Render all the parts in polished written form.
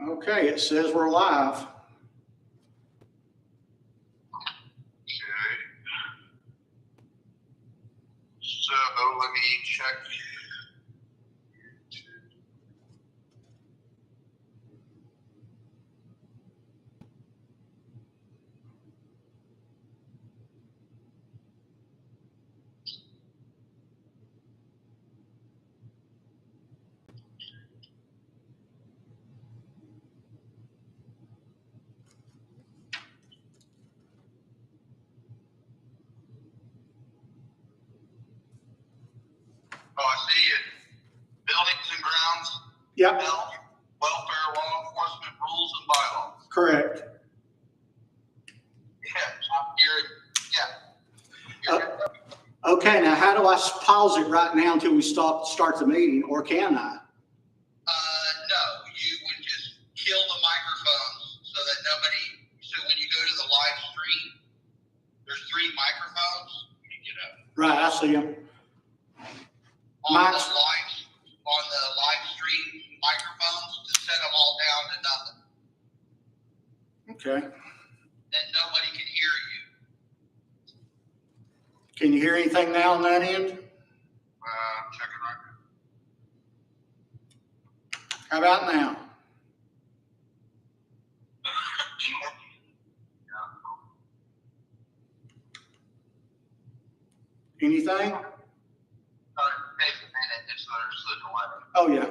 Okay, it says we're live. Okay. So let me check. Oh, I see it. Buildings and grounds. Yep. Health, welfare, law enforcement, rules and bylaws. Correct. Yeah. Okay, now how do I pause it right now until we start the meeting, or can I? No, you would just kill the microphones so that nobody. So when you go to the live stream, there's 3 microphones. You know. Right, I see them. On the live stream microphones, to set them all down to nothing. Okay. Then nobody can hear you. Can you hear anything now on that end? Checking right now. How about now? Anything? It takes a minute, it's there's the delay. Oh yeah.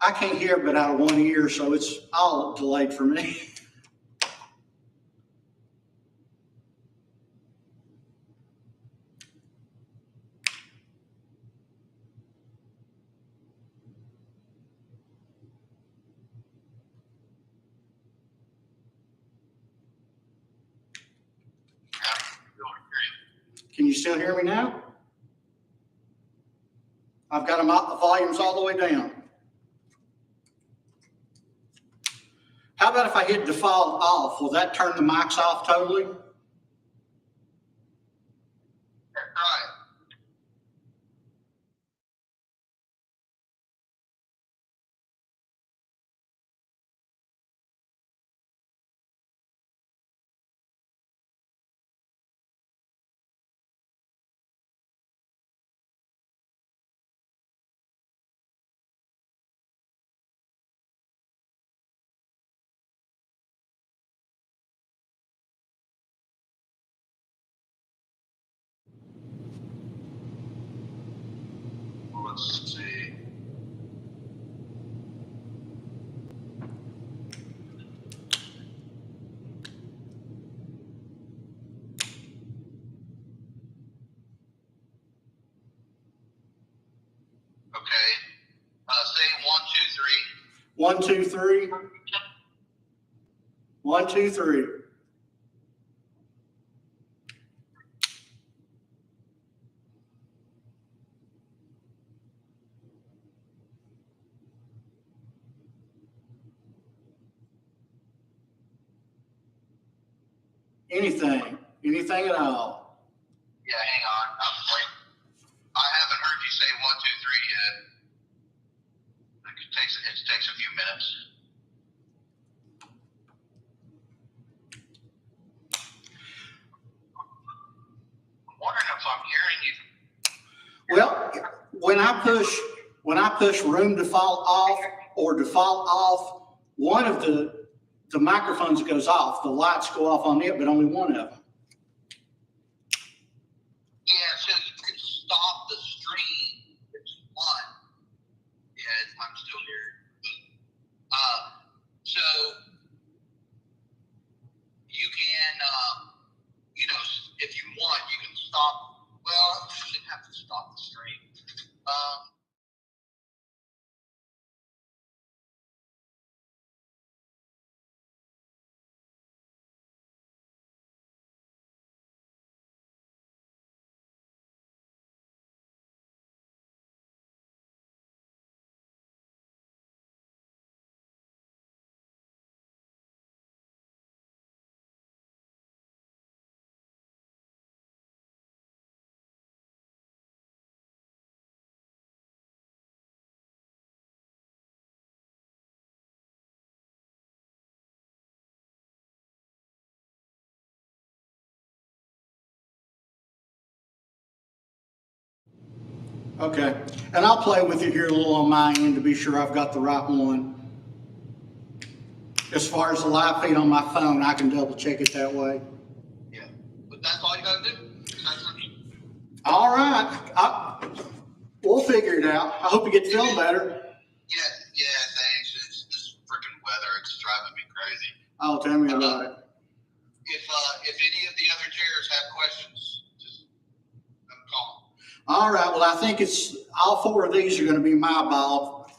I can't hear it but out of one ear, so it's all delayed for me. Can you still hear me now? I've got the volumes all the way down. How about if I hit default off? Will that turn the mics off totally? Right. Let's see. Okay. Say 1, 2, 3. 1, 2, 3. 1, 2, 3. Anything at all. Yeah, hang on. I'm waiting. I haven't heard you say 1, 2, 3 yet. It takes a few minutes. I'm wondering if I'm hearing you. Well, when I push room default off or default off, one of the microphones goes off. The lights go off on it, but only one of them. Yeah, so you can stop the stream if you want. Yeah, I'm still here. So you can, if you want, you can stop. Well, you shouldn't have to stop the stream. Okay, and I'll play with it here a little on my end to be sure I've got the right one. As far as the live feed on my phone, I can double check it that way. Yeah, but that's all you gotta do. All right, we'll figure it out. I hope you get to feel better. Yeah, thanks. It's this freaking weather. It's driving me crazy. Oh, tell me about it. If any of the other chairs have questions, just call. All right, well, I think it's, all four of these are gonna be my ball.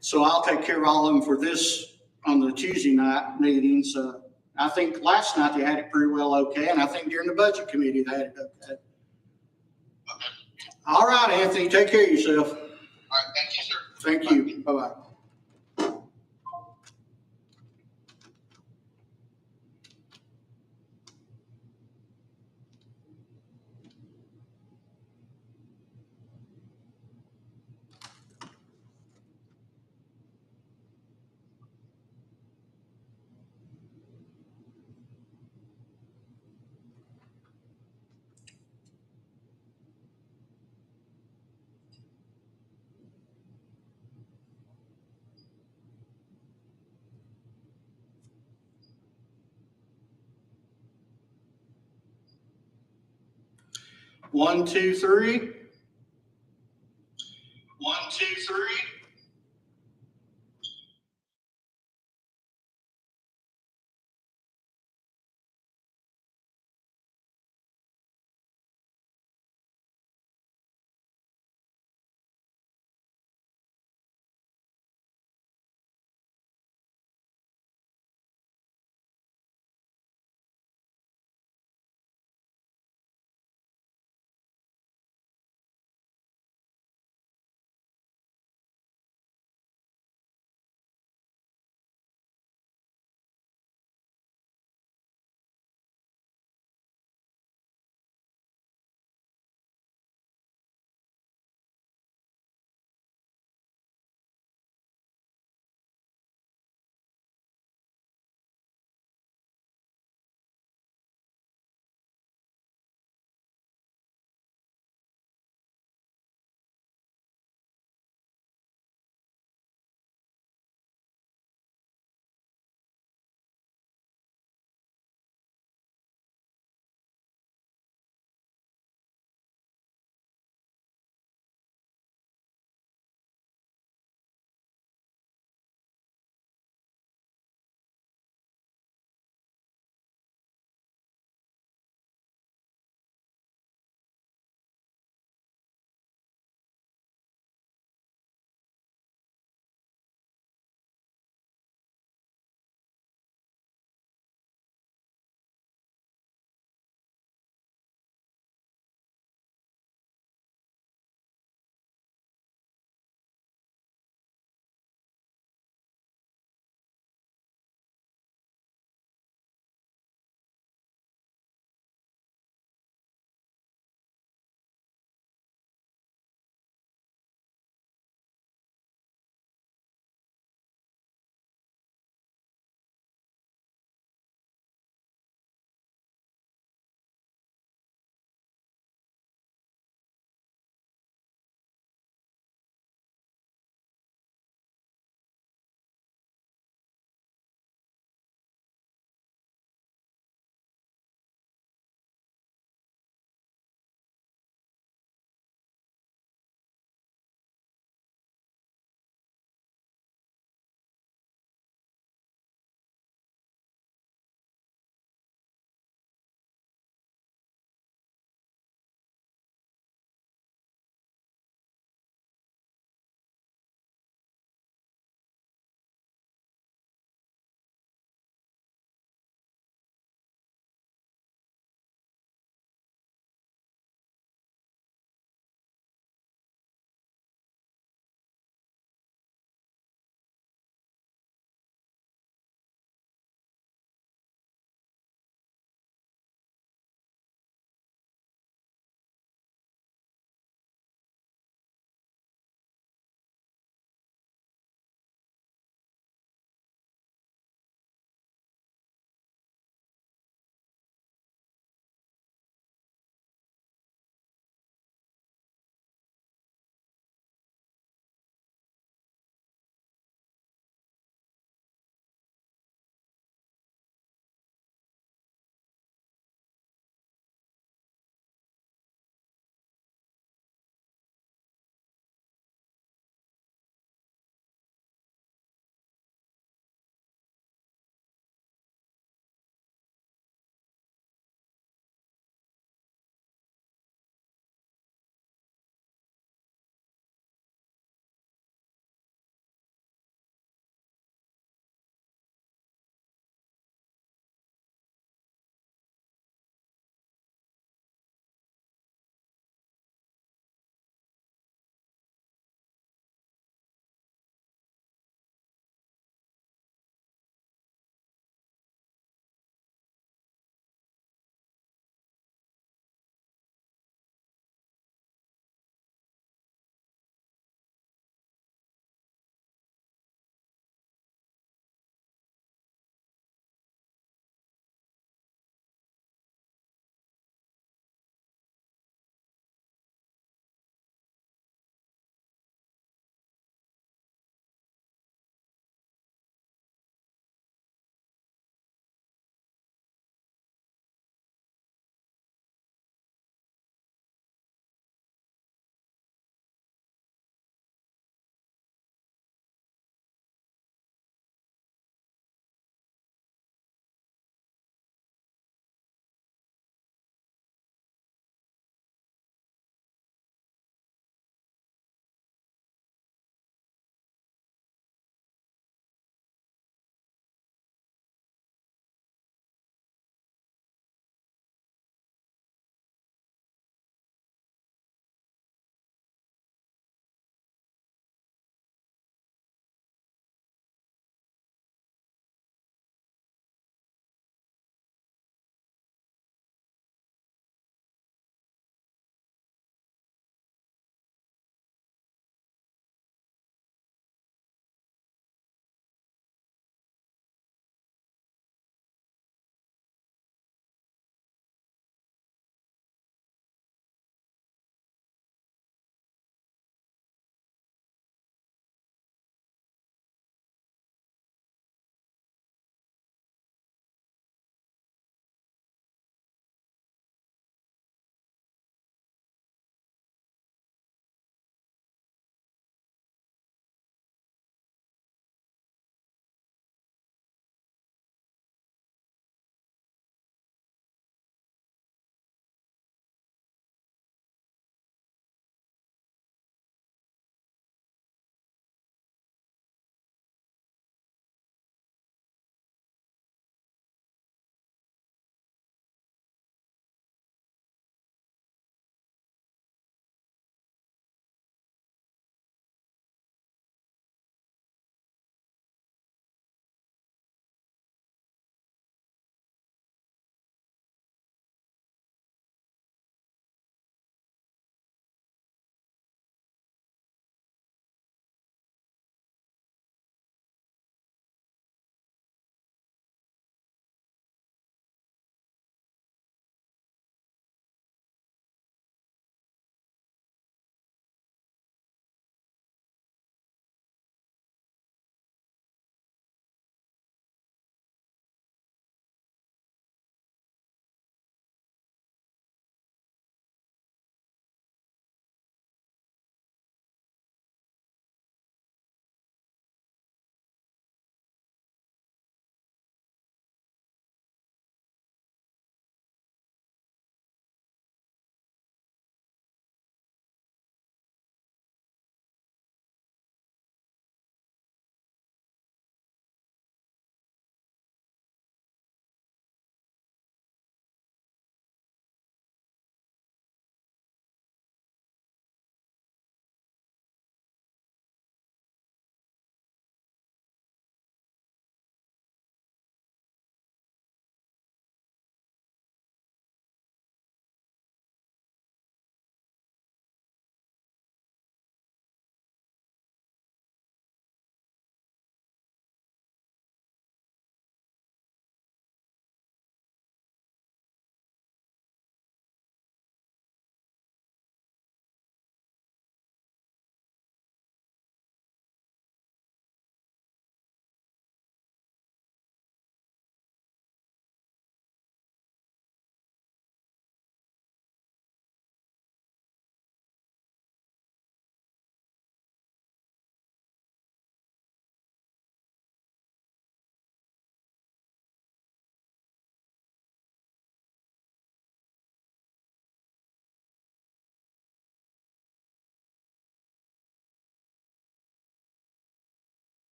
So I'll take care of all of them for this on the Tuesday night meetings. I think last night they had it pretty well okay, and I think during the budget committee they had it okay. Okay. All right, Anthony, take care of yourself. All right, thank you, sir. Thank you. Bye-bye. One, two, three. 1, 2, 3.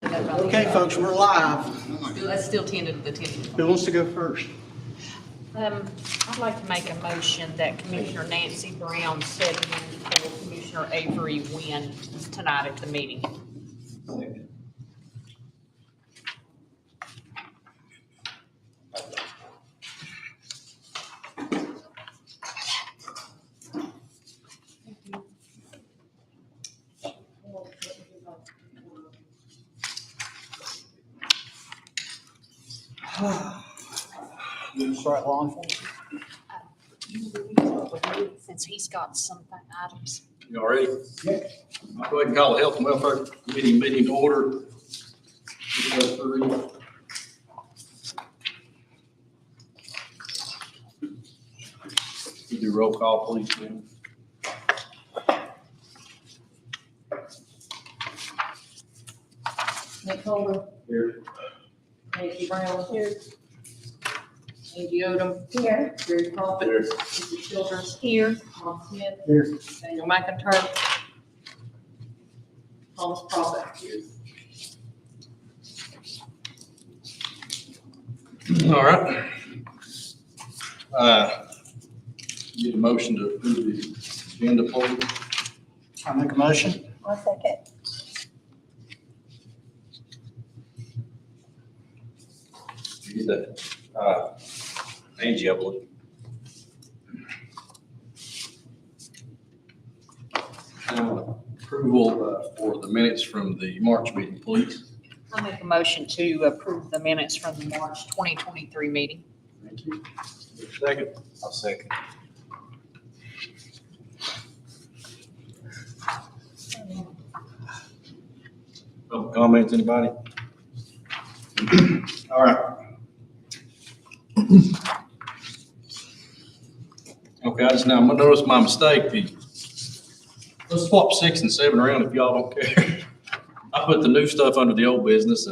Okay, folks, we're live. That's still tentative. Who wants to go first? I'd like to make a motion that Commissioner Nancy Brown set in for Commissioner Avery Wynn tonight at the meeting. You want to start law enforcement? Since he's got some items. Y'all ready? Yeah. I'll go ahead and call the Health and Welfare Committee meeting to order. You do roll call, please, ma'am. Nick Holder. Here. Nancy Brown. Here. Angie Odom. Here. Gary Crawford. Here. Mr. Childers. Here. Tom Smith. Here. Daniel McIntyre. Thomas Prophet. Here. All right. Need a motion to approve the agenda, please. I make a motion. I'll second. Get that. Angie, I believe. Approval for the minutes from the March meeting, please. I'll make a motion to approve the minutes from the March 2023 meeting. Thank you. Second. I'll second. No comments, anybody? All right. Okay, I just now noticed my mistake. Let's swap 6 and 7 around if y'all don't care. I put the new stuff under the old business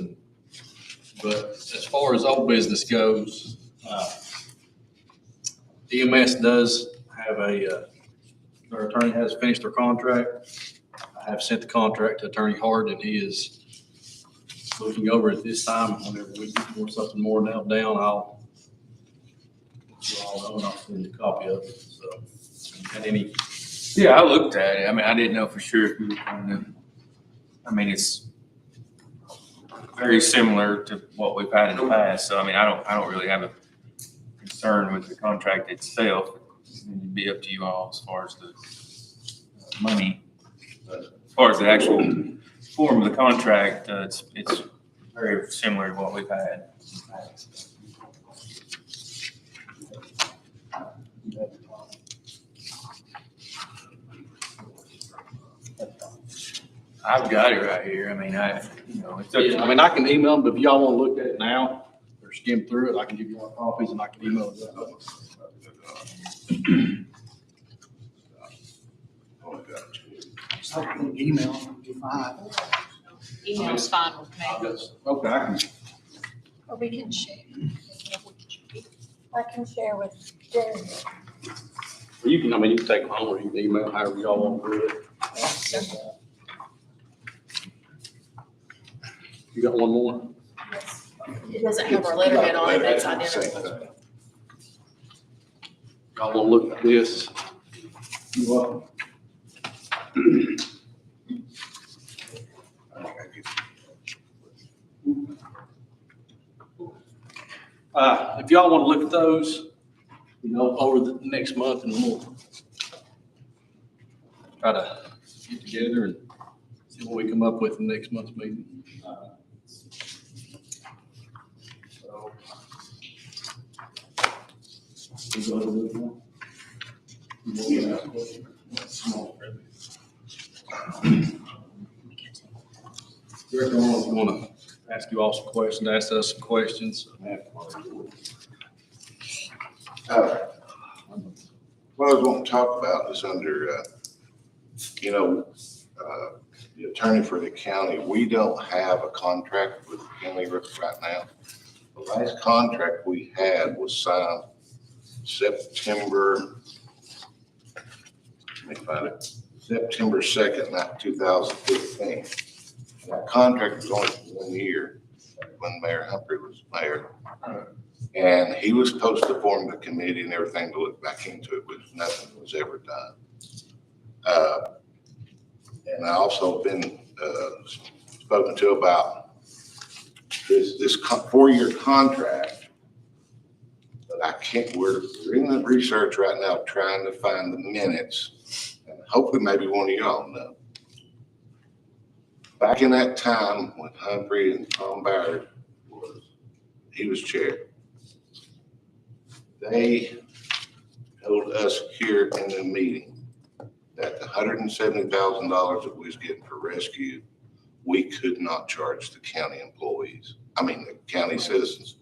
but as far as old business goes, EMS does have their attorney has finished their contract. I have sent the contract to Attorney Hart, and he is looking over it this time. Whenever we get something more nailed down, I'll let you all know, and I'll send you a copy of it. So, had any? Yeah, I looked at it. I mean, I didn't know for sure if we were trying to, I mean, it's very similar to what we've had in the past. So, I mean, I don't really have a concern with the contract itself. It'd be up to you all as far as the money. But as far as the actual form of the contract, it's very similar to what we've had in the past. I've got it right here. I mean, it's Yeah, I mean, I can email them, but if y'all want to look at it now or skim through it, I can give you more copies and I can email it. I can email them, be fine. Email's fine with me. Okay, I can. Or we can share. I can share with Jeremy. You can, I mean, you can take them home or you can email however y'all want to do it. You got one more? It doesn't have our letterhead on it, that's identical. Y'all want to look at this? You welcome. If y'all want to look at those, over the next month, and we'll try to get together and see what we come up with in next month's meeting. Director Arnold, you want to ask you all some questions, ask us some questions? What I was wanting to talk about is under, the attorney for the county. We don't have a contract with the county right now. The last contract we had was signed September 2nd, 2015. That contract was only for 1 year, when Mayor Humphrey was mayor. And he was supposed to form the committee and everything to look back into it, but nothing was ever done. And I also been, spoken to about this 4-year contract. But I can't, we're doing the research right now, trying to find the minutes. And hopefully maybe one of y'all know. Back in that time when Humphrey and Tom Ballard he was chair, they told us here in the meeting that the $170,000 that we was getting for rescue, we could not charge the county employees. I mean, the county citizens.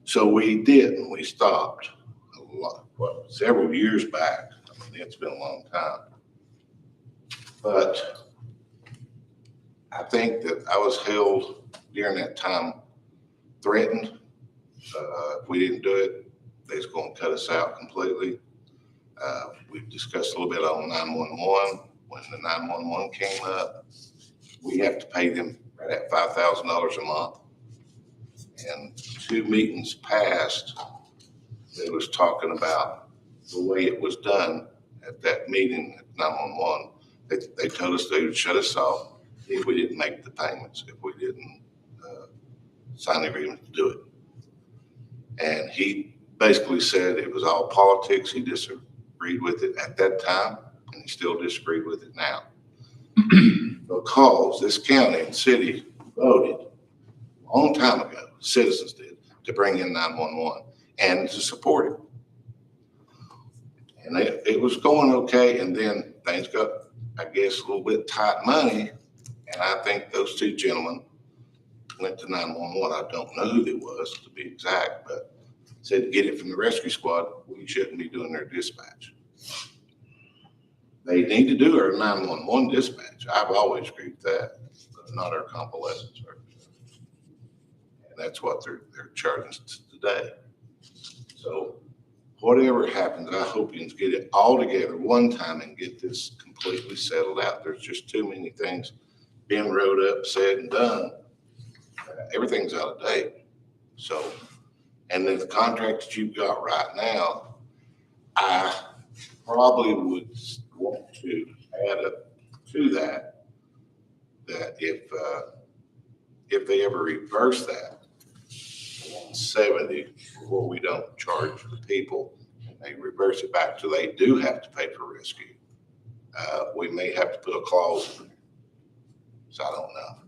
So we didn't. We stopped a lot, several years back. I mean, it's been a long time. But I think that I was held during that time threatened. If we didn't do it, they was going to cut us out completely. We've discussed a little bit on 911. When the 911 came up, we have to pay them right at $5,000 a month. And 2 meetings passed, they was talking about the way it was done at that meeting at 911. They told us they would shut us off if we didn't make the payments, if we didn't sign the agreement to do it. And he basically said it was all politics. He disagreed with it at that time, and he still disagreed with it now. Because this county and city voted a long time ago, citizens did, to bring in 911 and to support it. And it was going okay, and then things got, I guess, a little bit tight money, and I think those 2 gentlemen went to 911. I don't know who it was to be exact, but said to get it from the rescue squad, we shouldn't be doing their dispatch. They need to do our 911 dispatch. I've always agreed with that, but not our convalescent service. And that's what they're charging us today. So whatever happens, I hope you can get it all together one time and get this completely settled out. There's just too many things being wrote up, said and done. Everything's out of date. So, and then the contract that you've got right now, I probably would want to add up to that if they ever reverse that 170, where we don't charge the people, and they reverse it back to they do have to pay for rescue, we may have to put a clause in there. So I don't know.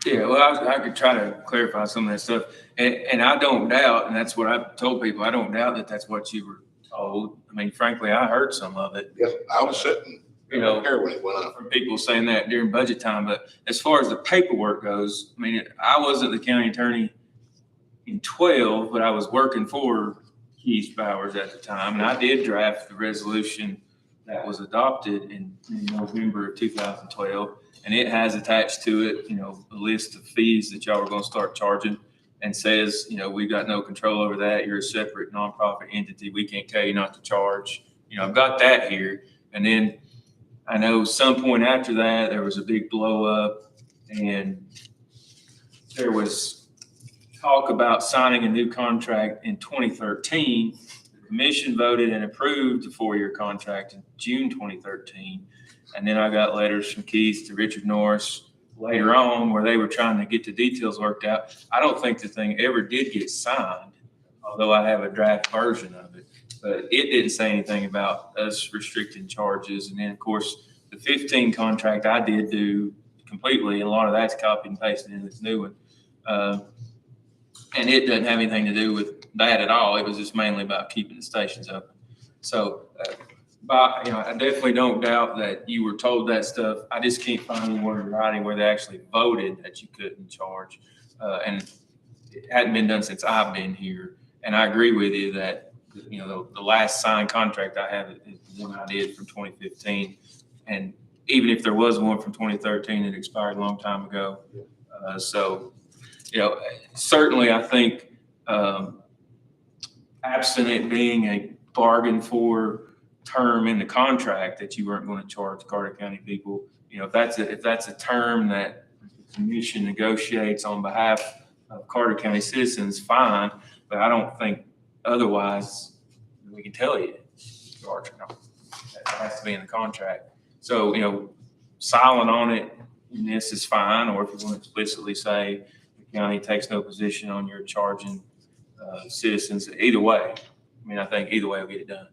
Yeah, well, I could try to clarify some of that stuff. And I don't doubt, and that's what I've told people, I don't doubt that that's what you were told. I mean, frankly, I heard some of it. Yeah, I was sitting here when it went up. From people saying that during budget time. But as far as the paperwork goes, I mean, I wasn't the county attorney in 12, but I was working for Keith Bowers at the time. And I did draft the resolution that was adopted in November of 2012. And it has attached to it, a list of fees that y'all are going to start charging, and says, we've got no control over that. You're a separate nonprofit entity. We can't tell you not to charge. I've got that here. And then I know some point after that, there was a big blow up, and there was talk about signing a new contract in 2013. The commission voted and approved the 4-year contract in June 2013. And then I got letters from Keith to Richard Norris later on where they were trying to get the details worked out. I don't think the thing ever did get signed, although I have a draft version of it. But it didn't say anything about us restricting charges. And then, of course, the 15 contract I did do completely, and a lot of that's copied and pasted in this new one. And it doesn't have anything to do with that at all. It was just mainly about keeping the stations open. So, but I definitely don't doubt that you were told that stuff. I just can't find anywhere in writing where they actually voted that you couldn't charge. And it hadn't been done since I've been here. And I agree with you that, the last signed contract I have is the one I did from 2015. And even if there was one from 2013, it expired a long time ago. So, certainly I think absent it being a bargain for term in the contract that you weren't going to charge Carter County people. You know, if that's a term that the commission negotiates on behalf of Carter County citizens, fine, but I don't think otherwise we can tell you. Charge, no. That has to be in the contract. So, you know, silent on it, and this is fine, or if you want to explicitly say the county takes no position on your charging citizens, either way. I mean, I think either way will get it done.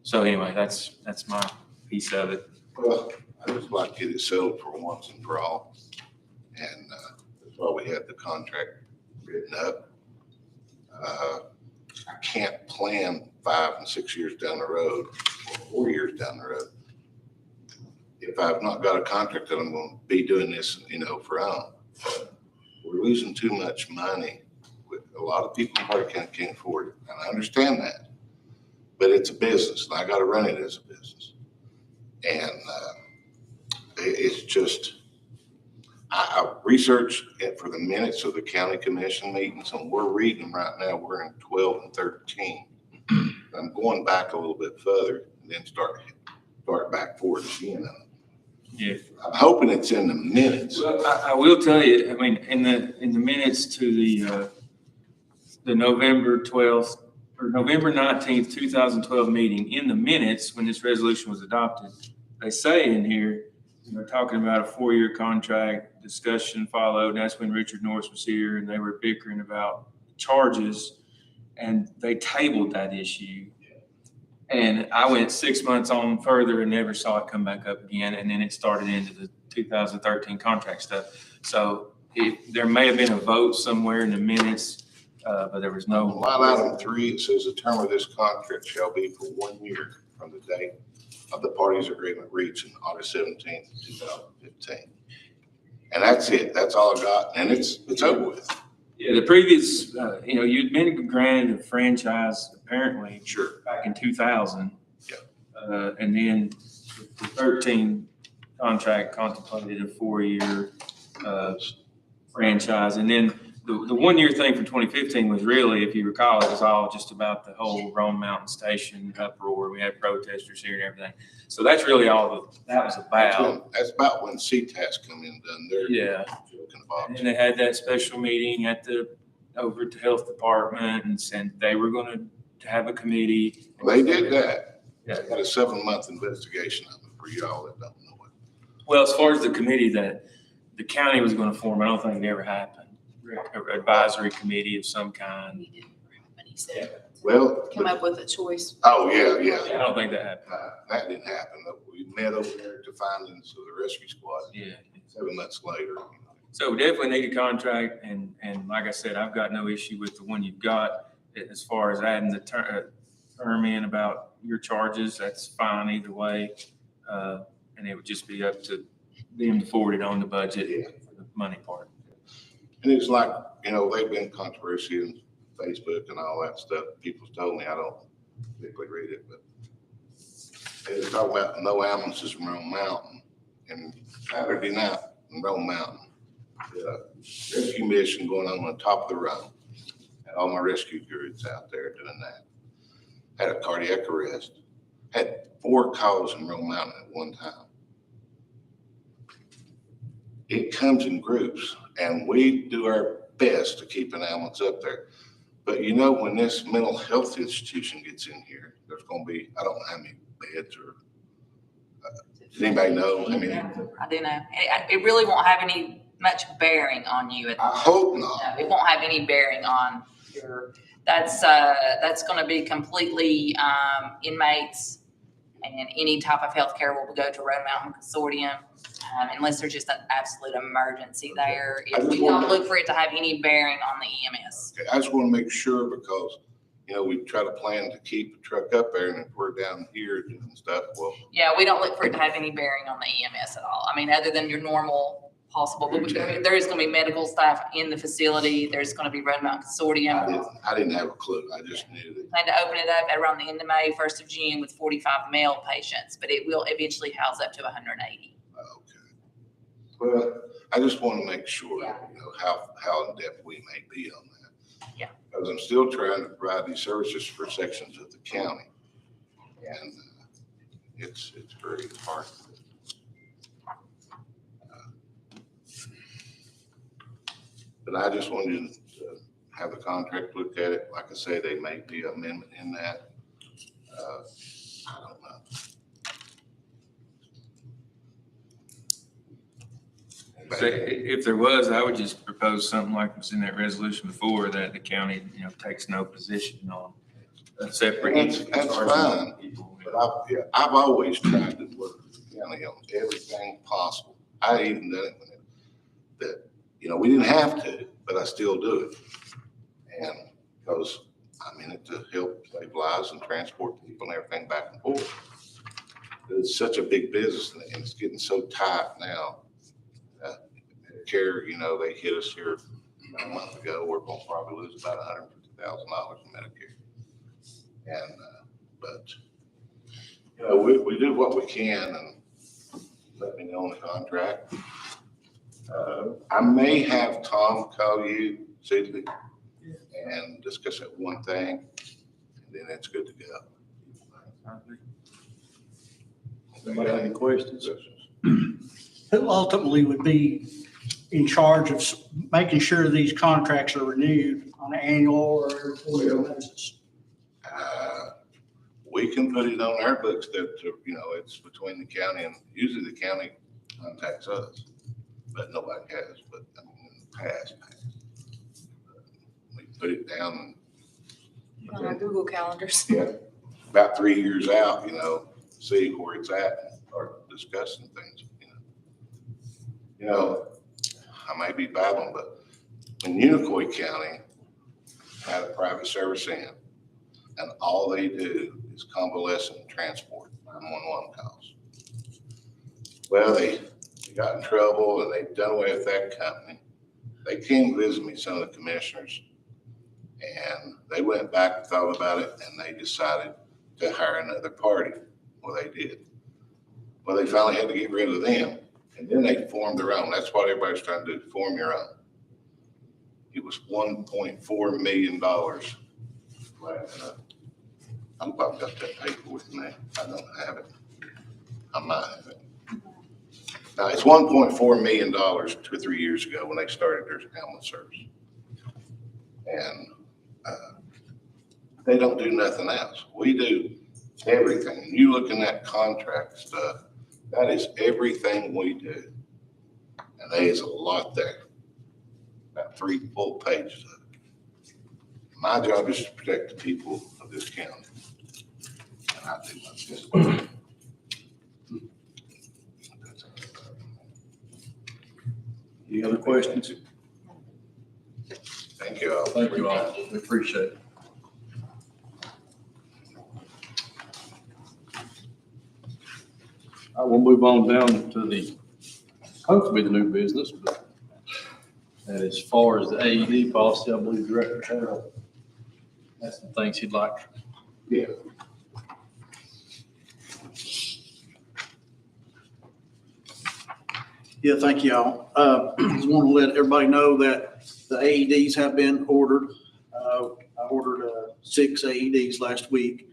So anyway, that's my piece of it. Well, I just like to get it settled for once and for all. And that's why we had the contract written up. I can't plan 5 and 6 years down the road, or 4 years down the road, if I've not got a contract that I'm going to be doing this, you know, for own. We're losing too much money. With a lot of people in Carter County can't afford it, and I understand that. But it's a business, and I got to run it as a business. And it's just, I researched it for the minutes of the county commission meetings, and we're reading them right now. We're in 12 and 13. I'm going back a little bit further and then start back forward again. Yeah. I'm hoping it's in the minutes. Well, I will tell you, I mean, in the minutes to the November 12th or November 19th, 2012 meeting, in the minutes when this resolution was adopted, they say in here, they're talking about a 4-year contract, discussion followed, and that's when Richard Norris was here, and they were bickering about charges, and they tabled that issue. And I went 6 months on further and never saw it come back up again, and then it started into the 2013 contract stuff. So there may have been a vote somewhere in the minutes, but there was no. Line item 3, it says the term of this contract shall be for 1 year from the date of the parties' agreement reached on August 17th, 2015. And that's it. That's all I got. And it's over with. Yeah, the previous, you'd been granted a franchise apparently. Sure. Back in 2000. Yeah. And then the 13 contract contemplated a 4-year franchise. And then the 1-year thing for 2015 was really, if you recall, it was all just about the whole Rome Mountain Station uproar. We had protesters here and everything. So that's really all that was about. That's about when CTAS come in and done their joking about. And they had that special meeting over at the health department, and they were going to have a committee. They did that. Yeah. They had a 7-month investigation of it for y'all that don't know it. Well, as far as the committee that the county was going to form, I don't think it ever happened. An advisory committee of some kind. He didn't, but he said, Well, come up with a choice. oh, yeah. I don't think that happened. That didn't happen. We met over there to findings of the rescue squad. Yeah. 7 months later. So we definitely need a contract, and like I said, I've got no issue with the one you've got. As far as adding the term in about your charges, that's fine either way. And it would just be up to them to forward it on the budget for the money part. And it's like, they've been controversy in Facebook and all that stuff. People's told me, I don't particularly read it, but they were talking about no ambulances from Rome Mountain. And Saturday night in Rome Mountain, the rescue mission going on top of the Rome. Had all my rescue crews out there doing that. Had a cardiac arrest. Had 4 calls in Rome Mountain at one time. It comes in groups, and we do our best to keep an ambulance up there. But when this mental health institution gets in here, there's going to be, I don't know how many beds or, does anybody know? I do know. It really won't have any much bearing on you. I hope not. No, it won't have any bearing on your, that's going to be completely inmates, and any type of healthcare will go to Road Mountain Consortium, unless there's just an absolute emergency there. We don't look for it to have any bearing on the EMS. Okay, I just want to make sure because, we try to plan to keep the truck up there, and if we're down here doing stuff, well. Yeah, we don't look for it to have any bearing on the EMS at all. I mean, other than your normal possible, but there is going to be medical staff in the facility. There's going to be Road Mountain Consortium. I didn't have a clue. I just knew that. Plan to open it up at around the end of May, 1st of June with 45 male patients, but it will eventually house up to 180. Okay. Well, I just want to make sure, Yeah. how in depth we may be on that. Yeah. Because I'm still trying to provide these services for sections of the county. And it's very hard. But I just wanted to have the contract looked at it. Like I say, they may be an amendment in that. I don't know. So if there was, I would just propose something like was in that resolution before, that the county, takes no position on a separate. That's fine. But I've always tried to work with the county on everything possible. I even done it when we didn't have to, but I still do it. And because I'm in it to help save lives and transport people and everything back and forth. It's such a big business and it's getting so tight now. Medicare, they hit us here about a month ago. We're going to probably lose about $150,000 in Medicare. And, but we do what we can, and let me know on the contract. I may have Tom call you, Sidley, and discuss that one thing, and then it's good to go. Anybody have any questions? Who ultimately would be in charge of making sure these contracts are renewed on an annual or quarterly basis? We can put it on our books that, it's between the county and usually the county contacts us, but nobody has, but in the past. We put it down. On our Google calendars. Yeah, about 3 years out, see where it's at and start discussing things, I may be babbling, but when Unicoi County had a private service in, and all they do is convalescent transport, 911 calls. Well, they got in trouble and they've done away with that company. They came visit me, some of the commissioners, and they went back and thought about it and they decided to hire another party. Well, they did. Well, they finally had to get rid of them, and then they formed their own. That's what everybody's trying to do, form your own. It was $1.4 million. I've got that paper with me. I don't have it. I might have it. Now, it's $1.4 million 2 or 3 years ago when they started their ambulance service. And they don't do nothing else. We do everything. You look in that contract stuff, that is everything we do. And there is a lot there. About 3 full pages of it. My job is to protect the people of this county. And I do my best. Any other questions? Thank you all. Thank you all. We appreciate it. I will move on down to hopefully the new business, but and as far as the AED policy, I believe Director Harold has some things he'd like. Yeah. Yeah, thank you all. Just want to let everybody know that the AEDs have been ordered. I ordered 6 AEDs last week,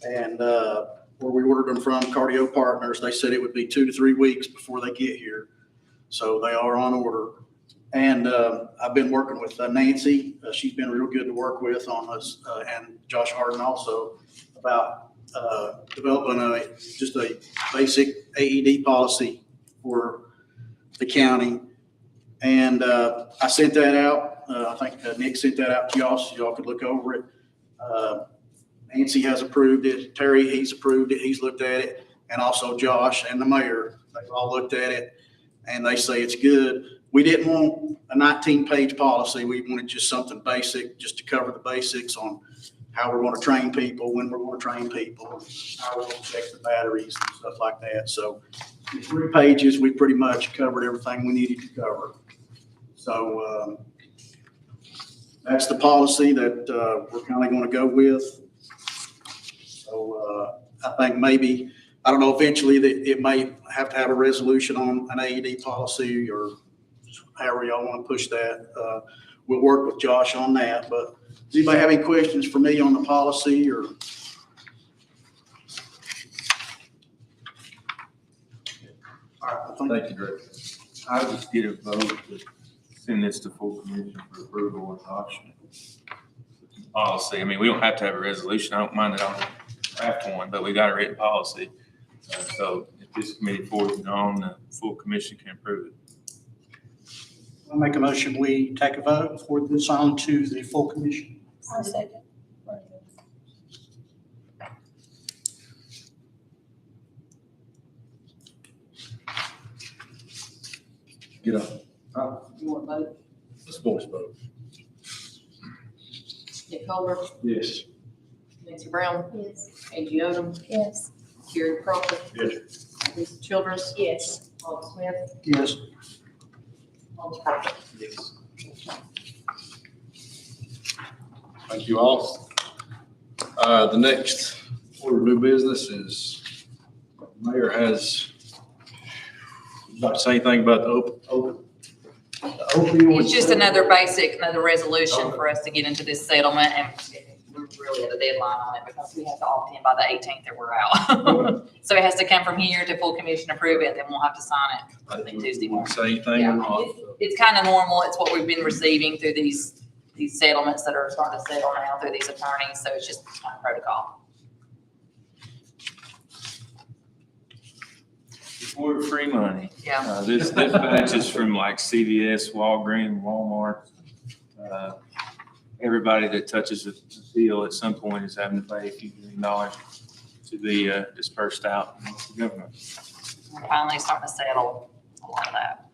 and where we ordered them from, Cardio Partners, they said it would be 2 to 3 weeks before they get here. So they are on order. And I've been working with Nancy. She's been real good to work with on this, and Josh Harden also, about developing just a basic AED policy for the county. And I sent that out. I think Nick sent that out to y'all so y'all could look over it. Nancy has approved it. Terry, he's approved it. He's looked at it. And also Josh and the mayor, they've all looked at it and they say it's good. We didn't want a 19-page policy. We wanted just something basic, just to cover the basics on how we're going to train people, when we're going to train people, how we're going to check the batteries and stuff like that. So in 3 pages, we pretty much covered everything we needed to cover. So that's the policy that we're kind of going to go with. So I think maybe, I don't know, eventually that it may have to have a resolution on an AED policy or however y'all want to push that. We'll work with Josh on that. But does anybody have any questions for me on the policy or? All right, I think Thank you, Greg. I'll just get a vote to send this to full commission for approval and adoption. Policy, I mean, we don't have to have a resolution, I don't mind that I'll draft one, but we got a written policy. So if this committee forwards it on, the full commission can approve it. I'll make a motion, we take a vote for this on to the full commission. I second. Get up. You want to vote? Let's voice vote. Nick Culver, Yes. Nancy Brown, Yes. Angie Odom, Yes. Gary Crawford, Yes. Lisa Childress, Yes. Paul Smith, Yes. Paul Parker. Yes. Thank you all. The next order of new business is, Mayor has, would like to say anything about the opioid. It's just another resolution for us to get into this settlement, and we're really at a deadline on it because we have to opt in by the 18th or we're out. So it has to come from here to full commission approve it, and then we'll have to sign it, I think, Tuesday Want morning. to say anything or not? It's kind of normal. It's what we've been receiving through these settlements that are starting to settle now through these attorneys, so it's just kind of protocol. For free money. Yeah. This batch is from like CVS, Walgreens, Walmart. Everybody that touches a deal at some point is having to pay a few $1 million to be dispersed out amongst the government. We're finally starting to settle a lot of that.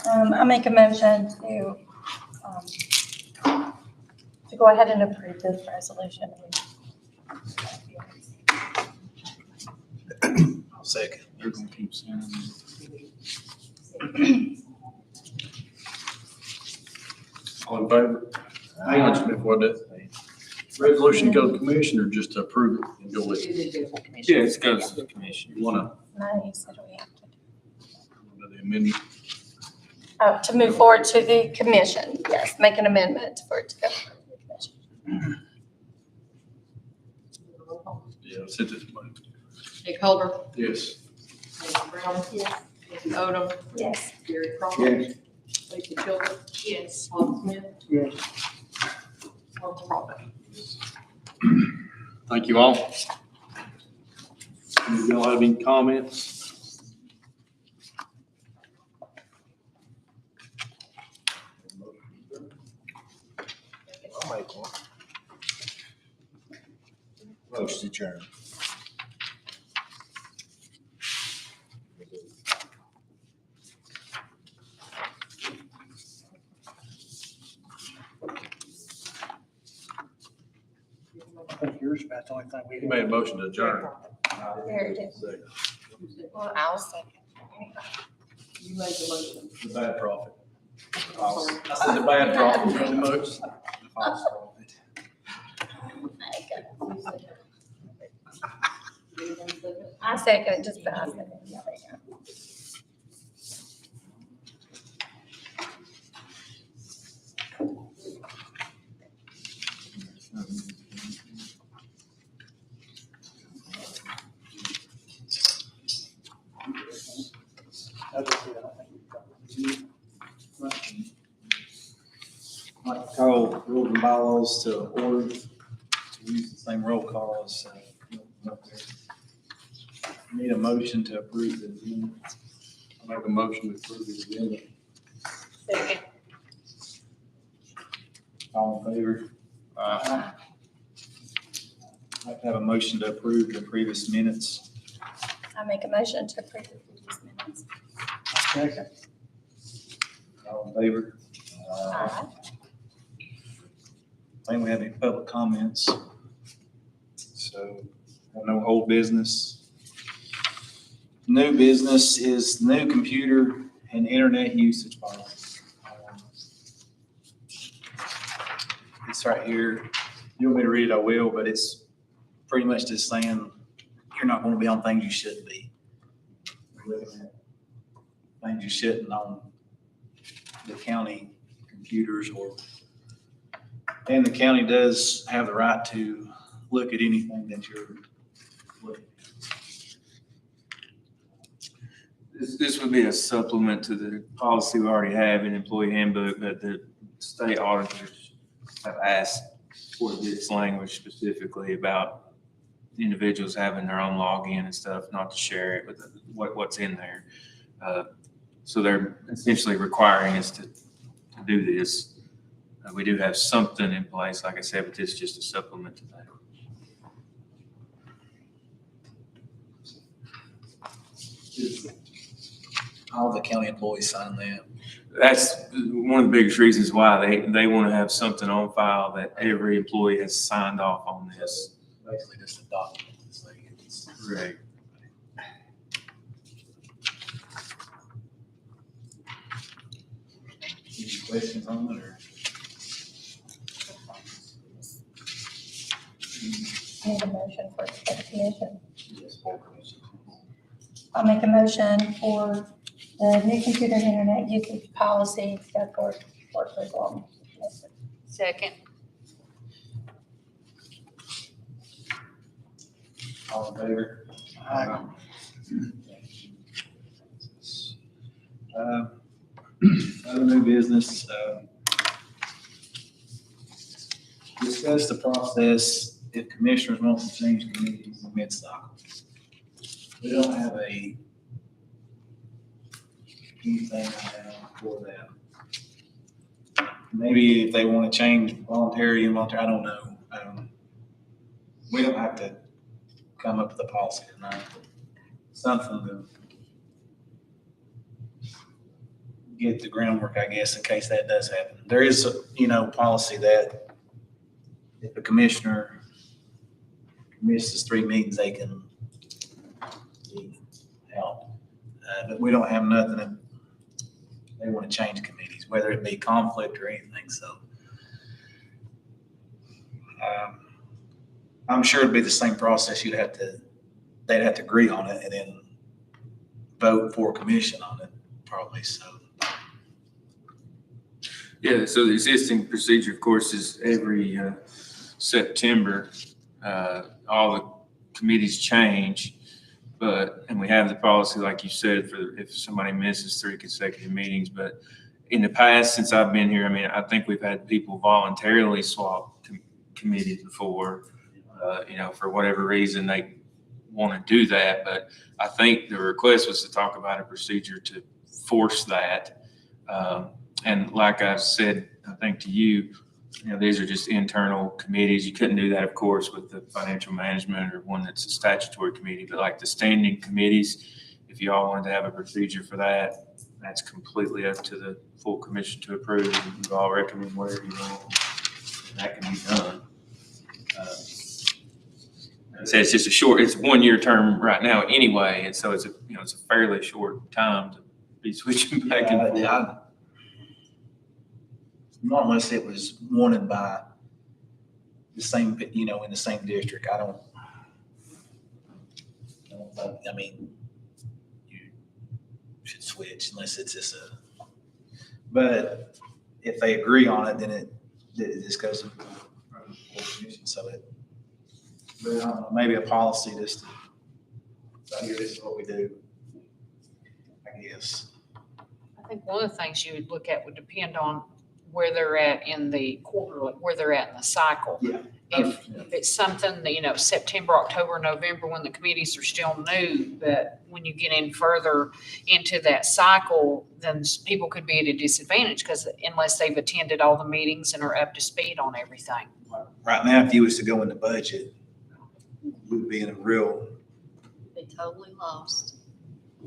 I make a motion to go ahead and approve this resolution. I'll second. They're gonna keep sending them. All in favor? Hang on just before that. Resolution to go to commission or just to approve it and go with it? Yeah, it goes to the commission. You want Nice, what do we have to do? the amendment? Oh, to move forward to the commission, yes, make an amendment for it to go. to the commission. Yeah, send it to me. Nick Culver, Yes. Nancy Brown, Yes. Nancy Odom, Yes. Gary Crawford, Lisa Childress, Yes. Paul Smith, Yes. Paul Crawford. Thank you all. Do y'all have any comments? I'll make one. Motion adjourned. I think yours is about the only thing we. You made a motion to adjourn. There it is. Well, I'll second. You made the motion. The bad prophet. I said the bad prophet made the motion. The false prophet. I second it, just about. There you go. Like to call rules and bylaws to order, to use the same roll call as, need a motion to approve the agenda. I make a motion to approve the agenda. Second. All in favor? I'd like to have a motion to approve the previous minutes. I make a motion to approve the previous minutes. Second. All in favor? Aye. I think we have any public comments. So, no old business. New business is new computer and internet usage policy. It's right here. You want me to read it, I will, but it's pretty much just saying you're not going to be on things you shouldn't be. We're looking at things you shouldn't on the county computers or, and the county does have the right to look at anything that you're looking at. this would be a supplement to the policy we already have in employee handbook, but the state auditors have asked for this language specifically about individuals having their own login and stuff, not to share it with what's in there. So they're essentially requiring us to do this. We do have something in place, like I said, but this is just a supplement to that. All the county employees sign that. That's one of the biggest reasons why they want to have something on file that every employee has signed off on this. Basically just a document. It's like it's- Right. Any questions on it or? I need a motion for the commission. Yes, full commission. I'll make a motion for the new computer and internet usage policy that for approval. Second. All in favor? Other new business, discuss the process if commissioners want to change committees in mid-cycle. We don't have anything right now for that. Maybe if they want to change voluntary, involuntary, I don't know. We don't have to come up with a policy tonight. Something to get the groundwork, I guess, in case that does happen. There is, policy that if a commissioner misses 3 meetings, they can be out. But we don't have nothing that they want to change committees, whether it be conflict or anything, so. I'm sure it'd be the same process. They'd have to agree on it and then vote for commission on it, probably, so. Yeah, so the existing procedure, of course, is every September, all the committees change. And we have the policy, like you said, for if somebody misses 3 consecutive meetings. But in the past, since I've been here, I think we've had people voluntarily swap committees before, for whatever reason they want to do that. But I think the request was to talk about a procedure to force that. And like I said, I think to you, these are just internal committees. You couldn't do that, of course, with the financial management or one that's a statutory committee, but like the standing committees, if you all wanted to have a procedure for that, that's completely up to the full commission to approve. You all recommend whatever you want, and that can be done. I say it's just it's a 1-year term right now anyway, and so it's a fairly short time to be switching back and forth. Not unless it was wanted by the same, in the same district. I don't think, you should switch unless it's just but if they agree on it, then it just goes to the full commission. So but I don't know, maybe a policy just to, so here, this is what we do, I guess. I think one of the things you would look at would depend on where they're at in the quarter, where they're at in the cycle. Yeah. If it's something that, September, October, November, when the committees are still new, but when you get in further into that cycle, then people could be at a disadvantage because unless they've attended all the meetings and are up to speed on everything. Right now, if you was to go in the budget, we'd be in a real, They totally lost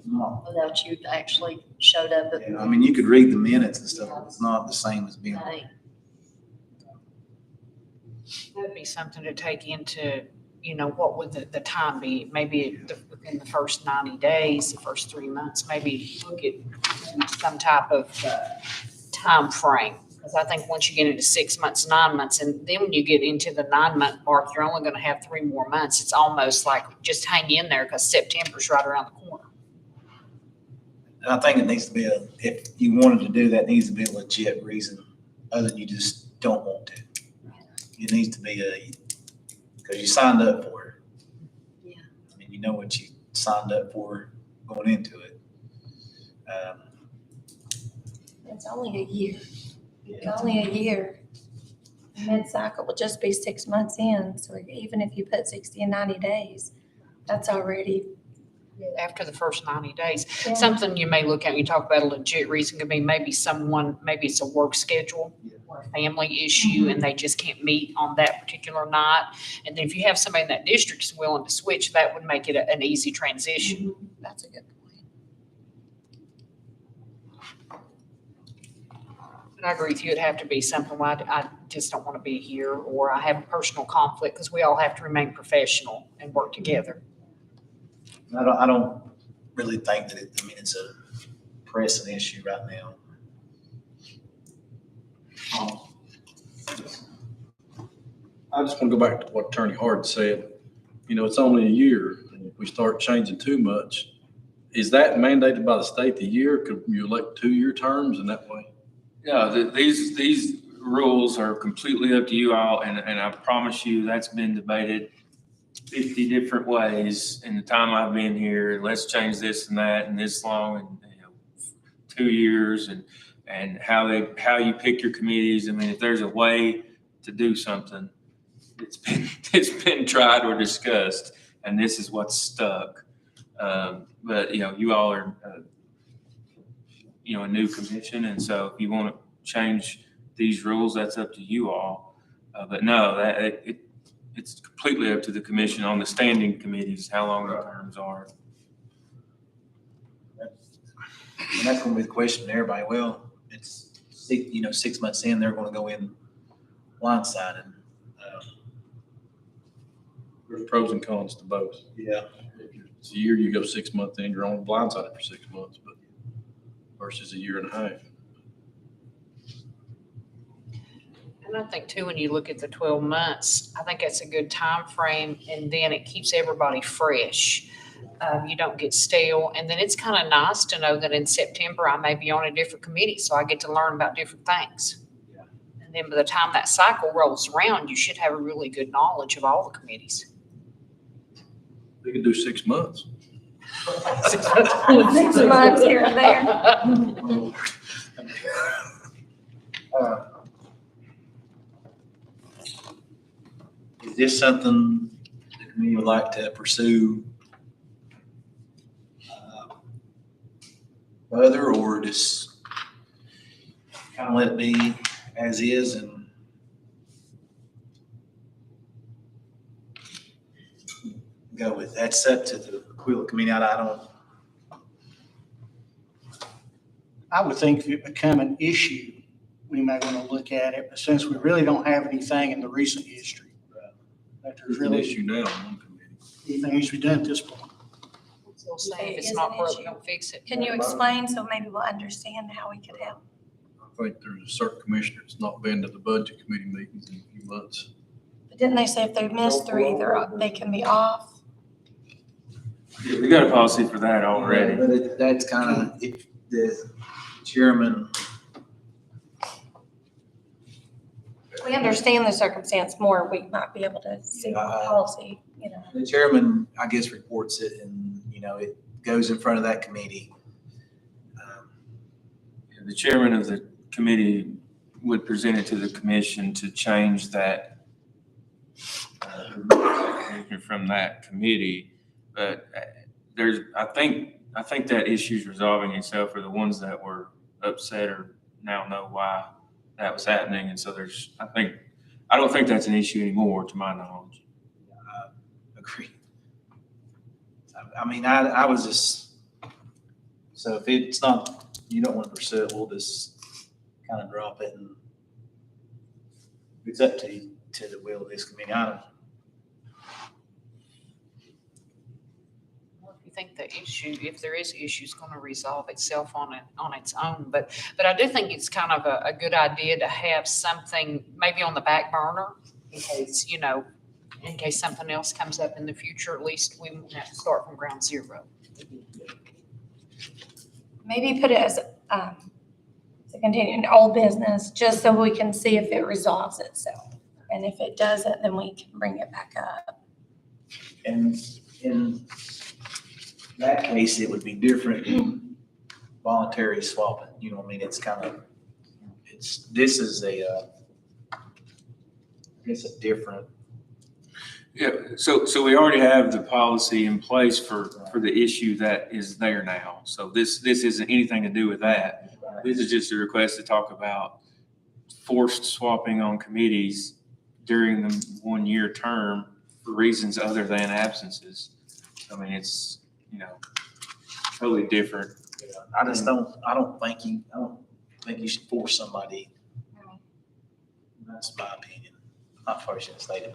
no. without you actually showed up at. You could read the minutes and stuff, but it's not the same as being. Right. That'd be something to take into, what would the time be? Maybe within the first 90 days, the first 3 months, maybe look at some type of time frame. Because I think once you get into 6 months, 9 months, and then when you get into the 9-month mark, you're only going to have 3 more months. It's almost like just hang in there because September's right around the corner. And I think it needs to be if you wanted to do that, it needs to be a legit reason other than you just don't want to. It needs to be because you signed up for it. Yeah. You know what you signed up for going into it. It's only a year. Yeah. It's only a year. Mid-cycle will just be 6 months in, so even if you put 60 and 90 days, that's already. After the first 90 days. Yeah. Something you may look at, you talk about a legit reason could be maybe maybe it's a work schedule or a family issue and they just can't meet on that particular night. And then if you have somebody in that district is willing to switch, that would make it an easy transition. That's a good point. But I agree with you, it'd have to be something where I just don't want to be here, or I have a personal conflict, because we all have to remain professional and work together. I don't really think that it's a pressing issue right now. I just want to go back to what Attorney Hard said. It's only a year, and if we start changing too much, is that mandated by the state the year? Could you elect 2-year terms in that way? Yeah, these rules are completely up to you all, and I promise you, that's been debated 50 different ways in the time I've been here. Let's change this and that and this long, and 2 years, and how you pick your committees. I mean, if there's a way to do something, it's been tried or discussed, and this is what's stuck. But you all are a new commission, and so if you want to change these rules, that's up to you all. But no, it's completely up to the commission on the standing committees, how long the terms are. And that's gonna be the question to everybody. Well, it's 6 months in, they're gonna go in blindsided. There's pros and cons to both. Yeah. If it's a year, you go 6 months in, you're only blindsided for 6 months, but versus a year and a half. And I think too, when you look at the 12 months, I think that's a good time frame, and then it keeps everybody fresh. You don't get stale, and then it's kind of nice to know that in September I may be on a different committee, so I get to learn about different things. Yeah. And then by the time that cycle rolls around, you should have a really good knowledge of all the committees. They could do 6 months. 6 months here and there. Is this something the committee would like to pursue further, or just kind of let it be as is and go with? That's up to the Aquila committee. I would think if it become an issue, we may want to look at it, but since we really don't have anything in the recent history, that there's There's an really issue now on one committee. anything needs to be done at this point. Still saying if It it's is not an broke, issue. don't fix it. Can you explain so maybe we'll understand how we could help? I think there's a certain commissioner that's not been to the budget committee meetings in a few months. But didn't they say if they miss 3, they can be off? We got a policy for that already. But that's kind of, if the chairman, If we understand the circumstance more, we might be able to see the policy, the chairman, I guess, reports it and, it goes in front of that committee. The chairman of the committee would present it to the commission to change that from that committee. But I think that issue's resolving itself for the ones that were upset or now know why that was happening. And so I don't think that's an issue anymore, to my knowledge. Agree. I mean, I was just, so if it's not, you don't want to pursue it, we'll just kind of drop it, and it's up to the will of this committee. Well, if you think the issue, if there is issue, it's going to resolve itself on its own. But I do think it's kind of a good idea to have something maybe on the back burner in case, in case something else comes up in the future. At least we won't have to start from ground zero. maybe put it as, to continue in old business, just so we can see if it resolves itself. And if it doesn't, then we can bring it back up. And in that case, it would be different. voluntary swapping, you know what I mean? It's kind of, this is it's a different. Yeah, so we already have the policy in place for the issue that is there now. So this isn't anything to do with that. This is just a request to talk about forced swapping on committees during the 1-year term for reasons other than absences. I mean, it's, totally different. I don't think you should force somebody. That's my opinion. Not probably shouldn't state it,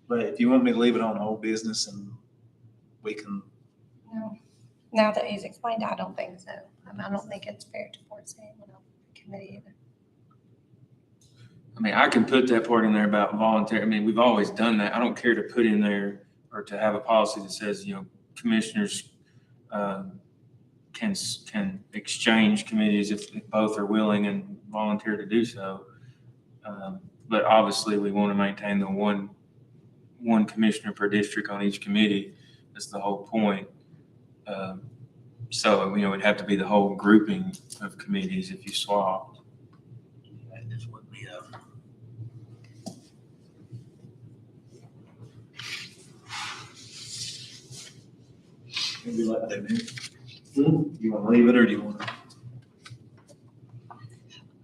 but if you want me to leave it on whole business and we can, No. Now that he's explained, I don't think so. I don't think it's fair to force anyone on the committee either. I mean, I can put that part in there about voluntary. I mean, we've always done that. I don't care to put in there or to have a policy that says, commissioners can exchange committees if both are willing and volunteer to do so. But obviously, we want to maintain the one commissioner per district on each committee. That's the whole point. So, it'd have to be the whole grouping of committees if you swap. that just wouldn't be maybe like that, man. You want to leave it or do you want to?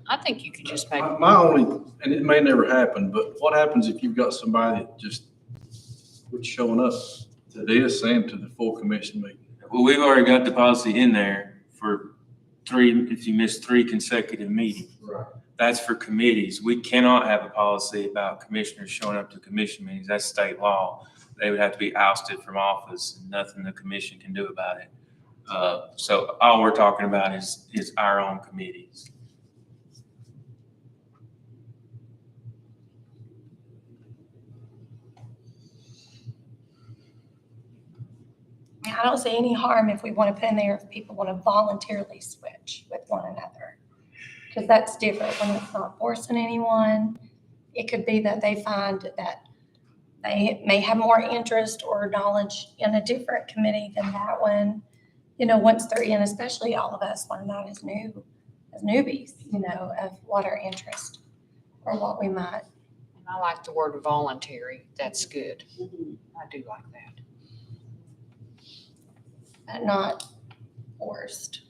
I think you could just make, My only, and it may never happen, but what happens if you've got somebody that just quits showing up to this and to the full commission meeting? Well, we've already got the policy in there for if you miss 3 consecutive meetings. Right. That's for committees. We cannot have a policy about commissioners showing up to commission meetings. That's state law. They would have to be ousted from office, and nothing the commission can do about it. So all we're talking about is our own committees. I don't see any harm if we want to put in there if people want to voluntarily switch with one another. Because that's different when it's not forcing anyone. It could be that they find that they may have more interest or knowledge in a different committee than that one. Once they're in, especially all of us learn that as newbies, of what our interest or what we might. and I like the word voluntary. That's good. I do like that. Not forced.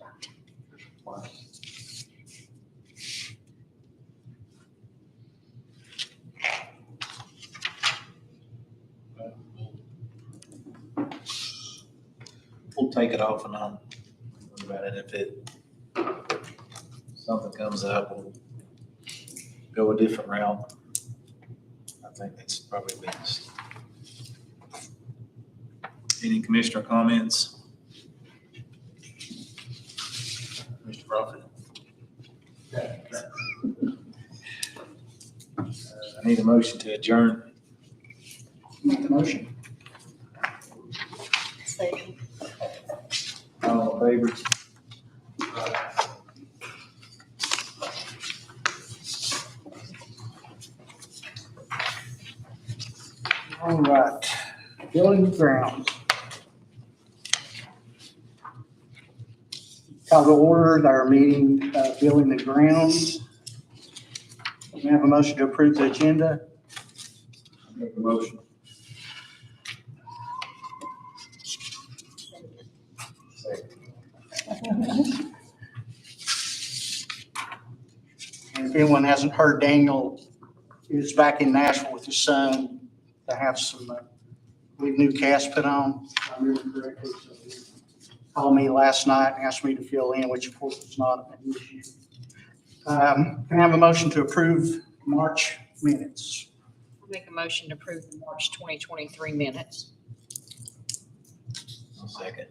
We'll take it off and I'll worry about it. If something comes up, we'll go a different route. I think that's probably best. Any commissioner comments? Mr. Prophet? I need a motion to adjourn. Make the motion. Second. All in favor? All right, building grounds. Call to order our meeting, building the grounds. We have a motion to approve the agenda. Make a motion. And if anyone hasn't heard, Daniel is back in Nashville with his son to have some, new cast put on, if I remember correctly. So he called me last night and asked me to fill in, which of course is not an issue. Can I have a motion to approve March minutes? I'll make a motion to approve the March 2023 minutes. I'll second.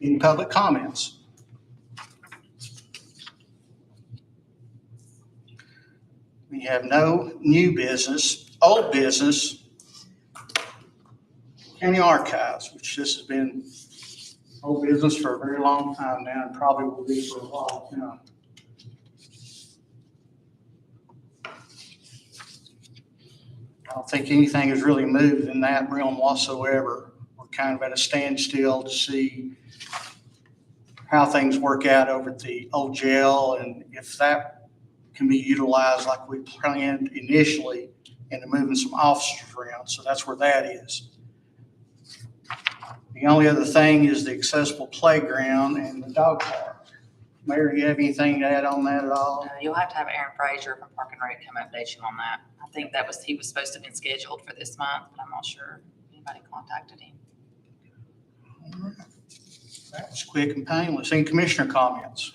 Any public comments? We have no new business, old business. County Archives, which this has been old business for a very long time now and probably will be for a while now. I don't think anything has really moved in that realm whatsoever. We're kind of at a standstill to see how things work out over at the old jail and if that can be utilized like we planned initially into moving some officers around. So that's where that is. The only other thing is the accessible playground and the dog park. Mayor, you have anything to add on that at all? You'll have to have Aaron Frazier from Park and Rec come update you on that. I think he was supposed to have been scheduled for this month, but I'm not sure if anybody contacted him. That was quick and painless. Any commissioner comments?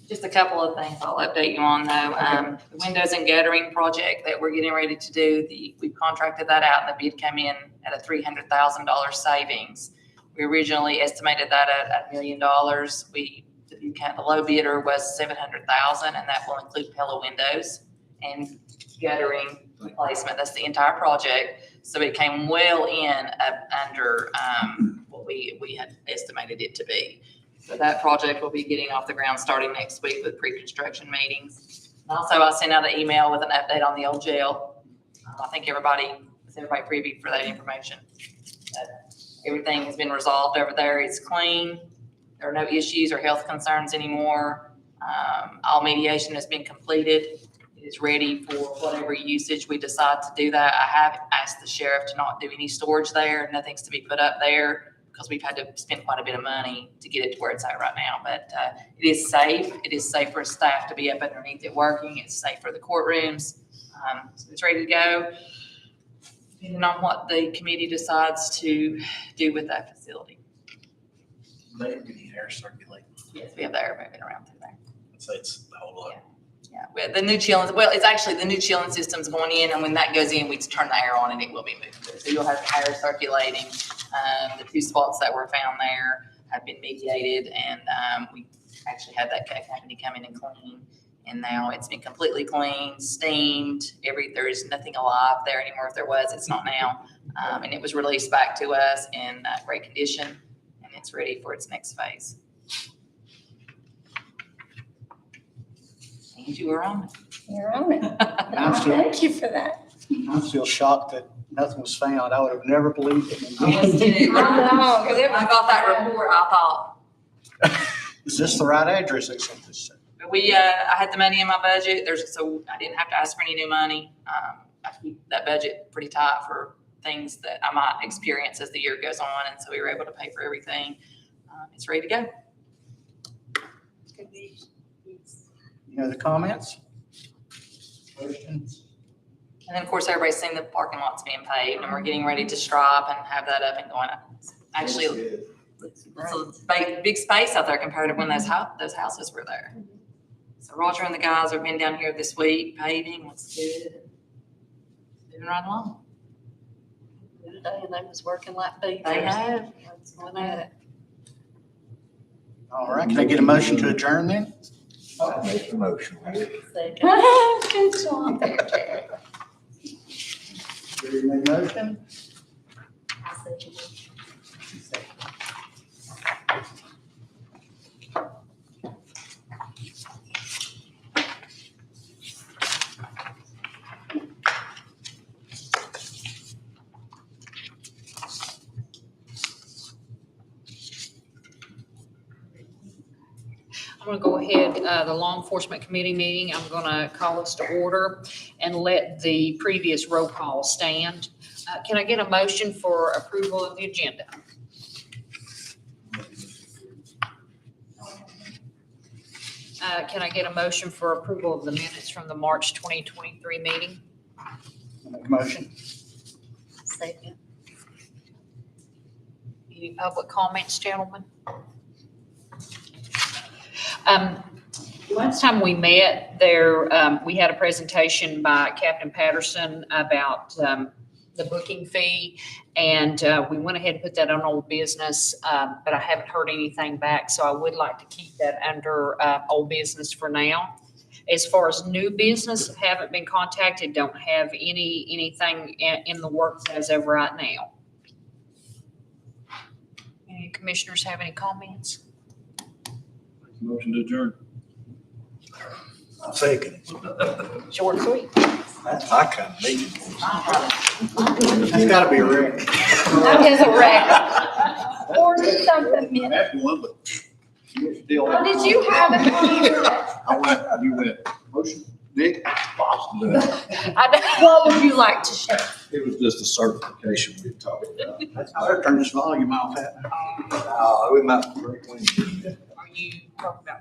Just a couple of things I'll update you on though. The windows and guttering project that we're getting ready to do, we've contracted that out and the bid came in at a $300,000 savings. We originally estimated that at $1 million. The low bidder was $700,000 and that will include pillow windows and guttering replacement. That's the entire project. So it came well in under what we had estimated it to be. So that project will be getting off the ground starting next week with pre-construction meetings. Also, I sent out an email with an update on the old jail. I think everybody privy for that information. Everything has been resolved over there. It's clean. There are no issues or health concerns anymore. All mediation has been completed. It is ready for whatever usage we decide to do that. I have asked the sheriff to not do any storage there. Nothing's to be put up there because we've had to spend quite a bit of money to get it to where it's at right now. But it is safe. It is safe for staff to be up underneath it working. It's safe for the courtrooms. So it's ready to go. Depending on what the committee decides to do with that facility. They have any air circulating. Yes, we have the air moving around through there. I'd say it's the whole lot. Yeah, well, the new chilling, it's actually the new chilling system's going in, and when that goes in, we turn the air on and it will be moving through. So you'll have air circulating. The 2 spots that were found there have been mediated, and we actually had that company come in and clean. And now it's been completely cleaned, steamed. There is nothing alive there anymore. If there was, it's not now. And it was released back to us in great condition, and it's ready for its next phase. And you were on it. You're on it. I'm still- Thank you for that. I'm still shocked that nothing was found. I would have never believed it. I know, 'cause it was I got that bad. report, I thought, Is this the right address they sent this to? I had the money in my budget, so I didn't have to ask for any new money. I keep that budget pretty tight for things that I might experience as the year goes on, and so we were able to pay for everything. It's ready to go. Good news. Any other comments? Questions? And then, of course, everybody's seen the parking lots being paved, and we're getting ready to stripe and have that up and going. Actually, it's a big space out there compared to when those houses were there. So Roger and the guys have been down here this week paving, looks good. Moving right along. The other day, and they was working like beavers. They have. That's going at it. All right, can I get a motion to adjourn then? I'll make the motion. Second. Good job there, Jared. Jerry made a motion. I second it. I'm going to go ahead, the Law Enforcement Committee meeting, I'm going to call us to order and let the previous roll call stand. Can I get a motion for approval of the agenda? Can I get a motion for approval of the minutes from the March 2023 meeting? Make a motion. Second. Any public comments, gentlemen? Last time we met there, we had a presentation by Captain Patterson about the booking fee, and we went ahead and put that on old business, but I haven't heard anything back, so I would like to keep that under old business for now. As far as new business, haven't been contacted, don't have anything in the works as of right now. Any commissioners have any comments? Motion to adjourn. I second. Short and sweet. That's my kind of meeting. That's gotta be a wreck. That is a wreck. 40-something minutes. That's one, but you still. Oh, did you have it when you were? I went, you went, motion, Nick? What would you like to share? It was just a certification we were talking about. I better turn this volume off. Oh, we might break one. Are you talking about